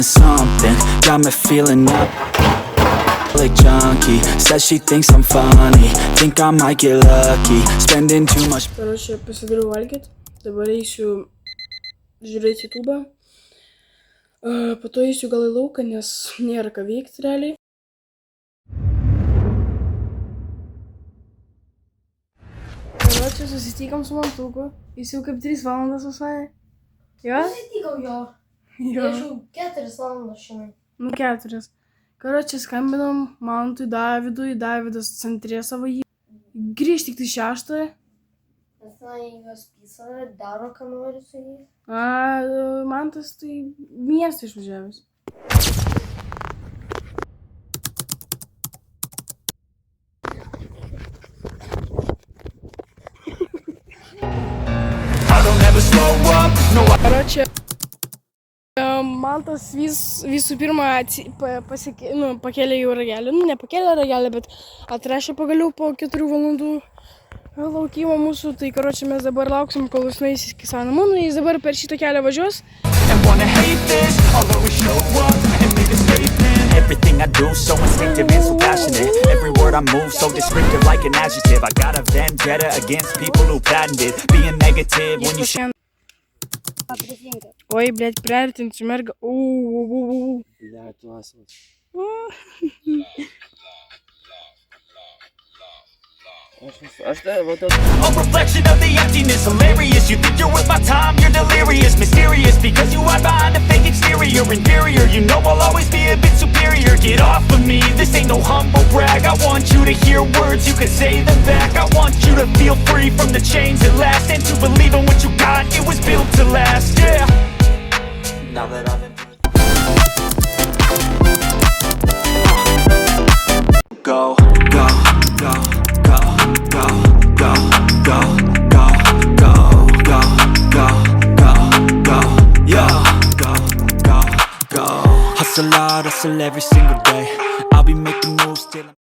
something got me feeling up like junkie. Says she thinks I'm funny, think I might get lucky, spending too much. Короче, pasidariau valgyt, dabar eisiu žiūrėti YouTube'ą, po to eisiu gal į lauką, nes nėra ką veikti realiai. Короче, susitikom su Mantuku, jis jau kaip 3 valandas visai. Jo? Susitikau jo. Jo. Aš jau 4 valandas šiandien. Nu 4. Короче, skambinom Mantui Davidui, Davidas centre savo jį. Grįžt tik tai 6. Nes tenai juos pisa, daro, ką nori su jais. Mantas tai miestą išvažiavęs. Короче, Mantas visų pirma pakėlė jau ragelį. Nu, ne pakėlė ragelį, bet atrašė pagaliau po 4 valandų laukimo mūsų. Tai, karoči, mes dabar lauksim, kol jis nueis iki savo namų. Nu, jis dabar per šitą kelią važiuos. Everything I do so instinctive and so passionate. Every word I move so descriptive like an adjective. I got a vendetta against people who patented being negative when you should. Ой, блядь, приоритинчу мерга. Блядь, классно. А что вот это? A reflection of the emptiness, hilarious. You think you're worth my time, you're delirious. Mysterious, because you hide behind a fake exterior. Inferior, you know I'll always be a bit superior. Get off of me, this ain't no humble brag. I want you to hear words, you can say them back. I want you to feel free from the chains that last, and to believe in what you got, it was built to last, yeah. Now that I've been go, go, go, go, go, go, go, go, go, go, go, go, go, yo, go, go, go. Hustle hard, hustle every single day. I'll be making moves till I'm